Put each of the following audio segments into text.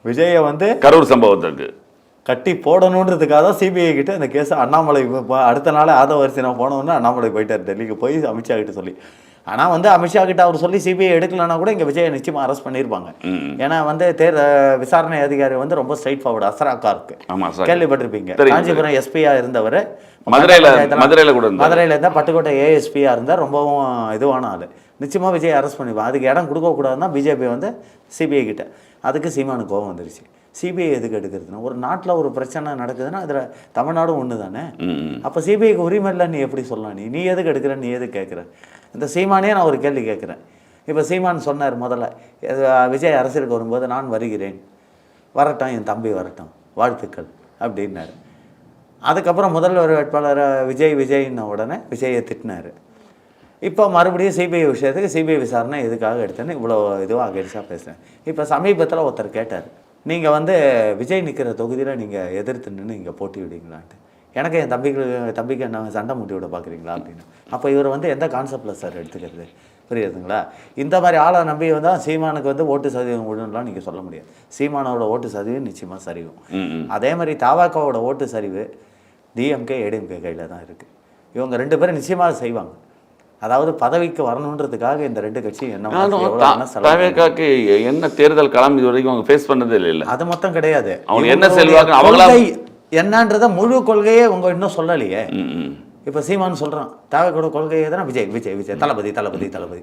விஜயை வந்து கரூர் சம்பவத்துக்கு கட்டி போடணுன்றதுக்காக தான் சிபிஐ கிட்ட இந்த கேஸ் அண்ணாமலை அடுத்த நாள் ஆதவரிசனா போனோன்னு அண்ணாமலை போயிட்டார் டெல்லிக்கு போய் அமித்ஷா கிட்ட சொல்லி. ஆனால் வந்து அமித்ஷா கிட்ட அவர் சொல்லி சிபிஐ எடுக்கலன்னா கூட இங்கே விஜயை நிச்சயமாக அரெஸ்ட் பண்ணியிருப்பாங்க. ஏன்னா வந்து விசாரணை அதிகாரி வந்து ரொம்ப ஸ்ட்ரைட் ஃபார்வர்டு அசராக்காருக்கு கேள்விப்பட்டிருப்பீங்க. காஞ்சிபுரம் எஸ்பியா இருந்தவர், மதுரையில் இருந்தால் பட்டுக்கோட்டை ஏஎஸ்பியா இருந்தால் ரொம்பவும் இதுவான ஆள். நிச்சயமாக விஜய் அரெஸ்ட் பண்ணிப்பான். அதுக்கு இடம் கொடுக்கக்கூடாதுன்னா பிஜேபி வந்து சிபிஐ கிட்ட. அதுக்கு சீமானு கோபம் வந்துருச்சு. சிபிஐ எதுக்கு எடுக்கிறதுனா ஒரு நாட்டில் ஒரு பிரச்சனை நடக்குதுன்னா அதில் தமிழ்நாடும் ஒன்று தானே. அப்போ சிபிஐக்கு உரிமை இல்லை நீ எப்படி சொல்லலாம்? நீ எதுக்கு எடுக்கிற, நீ எதுக்கு கேட்குற? இந்த சீமானே நான் ஒரு கேள்வி கேட்குறேன். இப்போ சீமான் சொன்னார் முதல்ல விஜய் அரசியலுக்கு வரும்போது நான் வருகிறேன், வரட்டும் என் தம்பி வரட்டும், வாழ்த்துக்கள் அப்படின்னாரு. அதுக்கப்புறம் முதல்வர் வேட்பாளர் விஜய்ன்ன உடனே விஜயை திட்டினார். இப்போ மறுபடியும் சிபிஐ விஷயத்துக்கு சிபிஐ விசாரணை எதுக்காக எடுத்தேன்னு இவ்வளோ இதுவாக அகேன்ஸ்டாக பேசுகிறேன். இப்போ சமீபத்தில் ஒருத்தர் கேட்டார், நீங்கள் வந்து விஜய் நிற்கிற தொகுதியில் நீங்கள் எதிர்த்து நின்று இங்கே போட்டி விடுவீங்களான்ட்டு. எனக்கு என் தம்பிக்கு என்ன சண்டை மூட்டி விட பார்க்குறீங்களா அப்படின்னு. அப்போ இவர் வந்து எந்த கான்செப்டில் சார் எடுத்துக்கிறது? புரியுதுங்களா? இந்த மாதிரி ஆளை நம்பி வந்தால் சீமானுக்கு வந்து ஓட்டு சதவீதம் விடணும்லாம் நீங்கள் சொல்ல முடியாது. சீமானோட ஓட்டு சதவீதம் நிச்சயமாக சரிவும். அதே மாதிரி தாவாக்காவோட ஓட்டு சரிவு டிஎம்கே ஏடிஎம்கே கையில் தான் இருக்குது. இவங்க 2 பேரும் நிச்சயமாக செய்வாங்க. அதாவது பதவிக்கு வரணுன்றதுக்காக இந்த 2 கட்சியும் என்ன தேர்தல் களம் இது வரைக்கும் அவங்க ஃபேஸ் பண்ணதே இல்லை. அது மொத்தம் கிடையாது. அவங்க என்ன செல்வாங்க அவங்களா என்னன்றத முழு கொள்கையே உங்க இன்னும் சொல்லலையே. இப்போ சீமான் சொல்கிறான் தேவைக்கூட கொள்கையே தானே விஜய் விஜய் விஜய் தளபதி தளபதி தளபதி.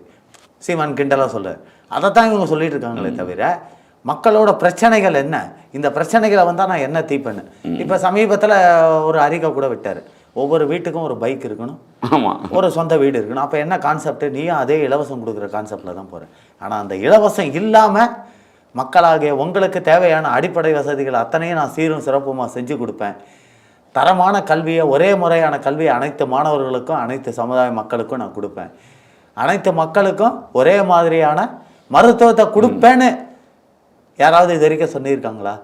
சீமான் கிண்டலாக சொல்கிறார். அதைத்தான் இவங்க சொல்லிட்டு இருக்காங்களே தவிர மக்களோட பிரச்சனைகள் என்ன, இந்த பிரச்சனைகளை வந்தால் நான் என்ன தீப்பேன்னு. இப்போ சமீபத்தில் ஒரு அறிக்கை கூட விட்டார், ஒவ்வொரு வீட்டுக்கும் ஒரு பைக் இருக்கணும், ஒரு சொந்த வீடு இருக்கணும். அப்போ என்ன கான்செப்ட்? நீயும் அதே இலவசம் கொடுக்குற கான்செப்டில் தான் போகிறேன். ஆனால் அந்த இலவசம் இல்லாமல் மக்களாகிய உங்களுக்கு தேவையான அடிப்படை வசதிகள் அத்தனையும் நான் சீரும் சிறப்புமாக செஞ்சு கொடுப்பேன். தரமான கல்வியை, ஒரே முறையான கல்வியை அனைத்து மாணவர்களுக்கும் அனைத்து சமுதாய மக்களுக்கும் நான் கொடுப்பேன். அனைத்து மக்களுக்கும் ஒரே மாதிரியான மருத்துவத்தை கொடுப்பேன்னு யாராவது இது வரைக்கும் சொல்லியிருக்காங்களா?